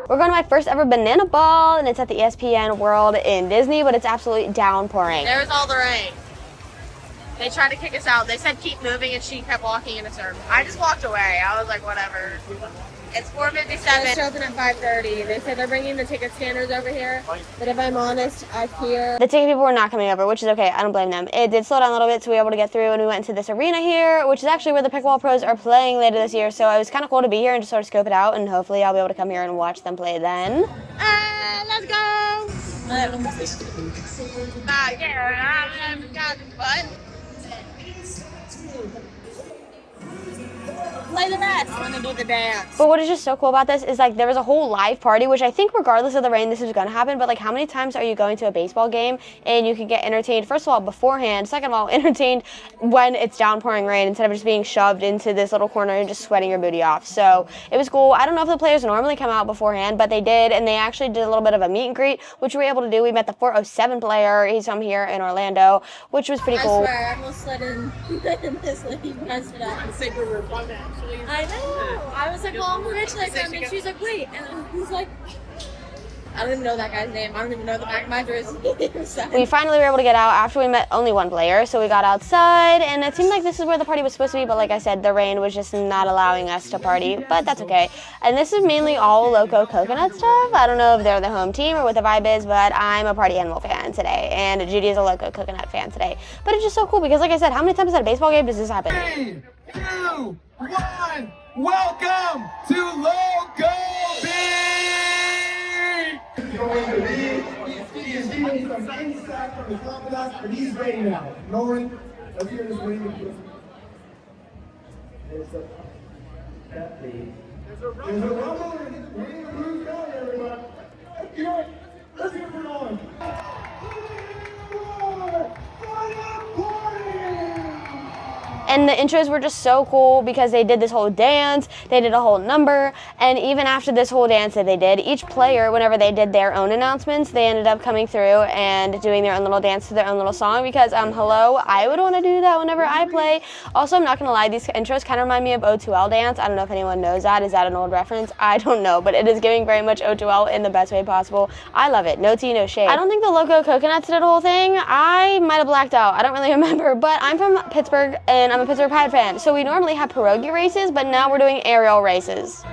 We're going to my first ever banana ball, and it's at the ESPN World in Disney, but it's absolutely downpouring. There's all the rain. They tried to kick us out. They said keep moving, and she kept walking in a circle. I just walked away. I was like, whatever. It's 4:57. It's open at 5:30. They said they're bringing the ticket scanners over here, but if I'm honest, I fear... The ticket people were not coming over, which is okay. I don't blame them. It did slow down a little bit, so we were able to get through, and we went into this arena here, which is actually where the pickleball pros are playing later this year, so it was kind of cool to be here and just sort of scope it out, and hopefully I'll be able to come here and watch them play then. Let's go! Play the rest. I want to do the dance. But what is just so cool about this is like there was a whole live party, which I think regardless of the rain, this is going to happen. But like how many times are you going to a baseball game and you can get entertained, first of all, beforehand, second of all, entertained when it's downpouring rain instead of just being shoved into this little corner and just sweating your booty off. So it was cool. I don't know if the players normally come out beforehand, but they did. And they actually did a little bit of a meet and greet, which we were able to do. We met the 407 player. He's from here in Orlando, which was pretty cool. I swear, I almost slid in this lady messed it up. I think we were fun, actually. I know. I was like, well, I'm rich like that. And she's like, wait. And he's like, I don't even know that guy's name. I don't even know the back of my jersey. We finally were able to get out after we met only one player, so we got outside, and it seemed like this is where the party was supposed to be, but like I said, the rain was just not allowing us to party, but that's okay. And this is mainly all Loco Coconut stuff. I don't know if they're the home team or what the vibe is, but I'm a Party Animal fan today, and Judy is a Loco Coconut fan today. But it's just so cool because, like I said, how many times at a baseball game does this happen? 3, 2, 1, welcome to Loco Beach! Going to be, he's from inside from the confidants, and he's ready now. Nolan, let's hear this ring. There's a rumble, and we're going to lose down, everybody. Let's hear it for Nolan. And the intros were just so cool because they did this whole dance, they did a whole number, and even after this whole dance that they did, each player, whenever they did their own announcements, they ended up coming through and doing their own little dance to their own little song because, hello, I would want to do that whenever I play. Also, I'm not going to lie, these intros kind of remind me of O2L dance. I don't know if anyone knows that. Is that an old reference? I don't know, but it is giving very much O2L in the best way possible. I love it. No tea, no shade. I don't think the Loco Coconuts did a whole thing. I might have blacked out. I don't really remember, but I'm from Pittsburgh, and I'm a Pittsburgh Pirate fan, so we normally have pierogi races, but now we're doing aerial races,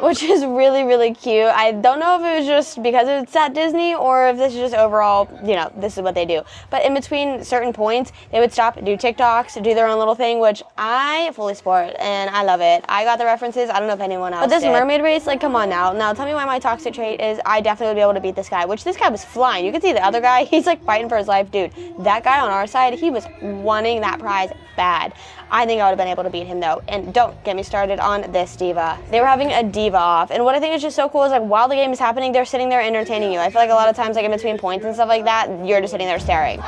which is really, really cute. I don't know if it was just because it's at Disney or if this is just overall, you know, this is what they do. But in between certain points, they would stop, do TikToks, do their own little thing, which I fully support, and I love it. I got the references. I don't know if anyone else But this mermaid race, like, come on now. Now, tell me why my toxic trait is I definitely would be able to beat this guy, which this guy was flying. You can see the other guy. He's, like, fighting for his life. Dude, that guy on our side, he was wanting that prize bad. I think I would have been able to beat him, though. And don't get me started on this diva. They were having a diva off. And what I think is just so cool is, like, while the game is happening, they're sitting there entertaining you. I feel like a lot of times, like, in between points and stuff like that, you're just sitting there staring.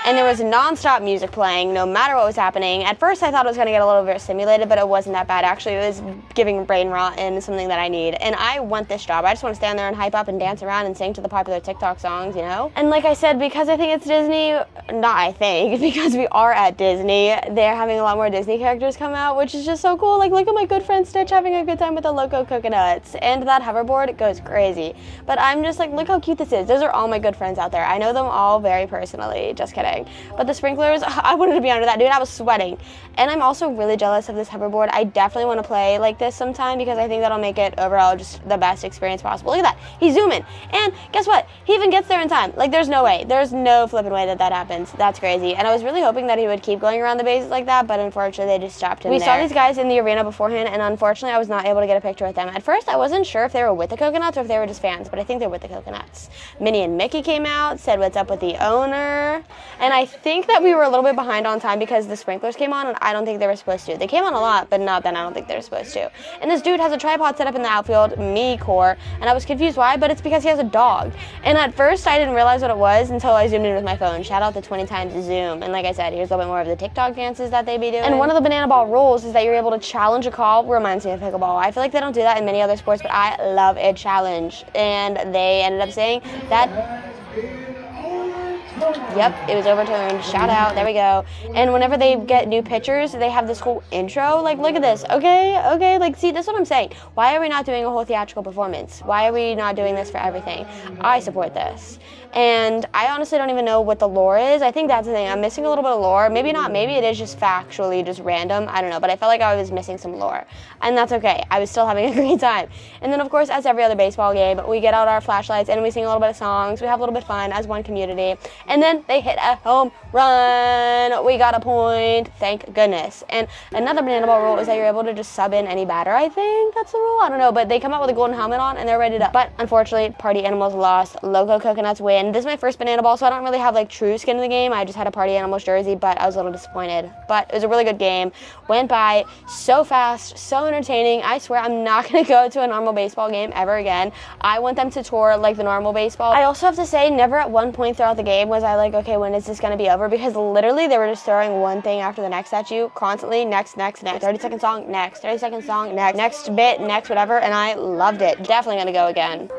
And there was non-stop music playing no matter what was happening. At first I thought it was going to get a little bit stimulated, but it wasn't that bad. Actually, it was giving brain rot and something that I need. And I want this job. I just want to stand there and hype up and dance around and sing to the popular TikTok songs, you know? And like I said, because I think it's Disney, not I think, because we are at Disney, they're having a lot more Disney characters come out, which is just so cool. Like, look at my good friend Stitch having a good time with the Loco Coconuts. And that hoverboard goes crazy. But I'm just like, look how cute this is. Those are all my good friends out there. I know them all very personally. Just kidding. But the sprinklers, I wanted to be under that, dude. I was sweating. And I'm also really jealous of this hoverboard. I definitely want to play like this sometime because I think that'll make it overall just the best experience possible. Look at that. He's zooming. And guess what? He even gets there in time. Like, there's no way. There's no flipping way that that happens. That's crazy. And I was really hoping that he would keep going around the bases like that, but unfortunately they just stopped him there. We saw these guys in the arena beforehand, and unfortunately I was not able to get a picture with them. At first I wasn't sure if they were with the Coconuts or if they were just fans, but I think they're with the Coconuts. Minnie and Mickey came out, said what's up with the owner, And I think that we were a little bit behind on time because the sprinklers came on, and I don't think they were supposed to. They came on a lot, but not then I don't think they were supposed to. And this dude has a tripod set up in the outfield, me core, and I was confused why, but it's because he has a dog. And at first I didn't realize what it was until I zoomed in with my phone. Shout out to 20 times zoom. And like I said, here's a little bit more of the TikTok dances that they be doing. And one of the banana ball rules is that you're able to challenge a call. Reminds me of pickleball. I feel like they don't do that in many other sports, but I love a challenge. And they ended up saying that, yep, it was overturned. Shout out. There we go. And whenever they get new pitchers, they have this whole intro. Like, look at this. Okay. Like, see, that's what I'm saying. Why are we not doing a whole theatrical performance? Why are we not doing this for everything? I support this. And I honestly don't even know what the lore is. I think that's the thing. I'm missing a little bit of lore. Maybe not. Maybe it is just factually just random. I don't know. But I felt like I was missing some lore. And that's okay. I was still having a great time. And then, of course, as every other baseball game, we get out our flashlights and we sing a little bit of songs. We have a little bit of fun as one community. And then they hit a home run. We got a point. Thank goodness. And another banana ball rule is that you're able to just sub in any batter. I think that's the rule. I don't know. But they come out with a golden helmet on and they're ready to. But unfortunately, Party Animals lost. Loco Coconuts win. This is my first banana ball, so I don't really have like true skin in the game. I just had a Party Animals jersey, but I was a little disappointed. But it was a really good game. Went by so fast, so entertaining. I swear I'm not going to go to a normal baseball game ever again. I want them to tour like the normal baseball. I also have to say, never at one point throughout the game was I like, okay, when is this going to be over? Because literally they were just throwing one thing after the next at you constantly. Next. 30-second song, next. 30-second song, next bit, next, whatever. And I loved it. Definitely going to go again.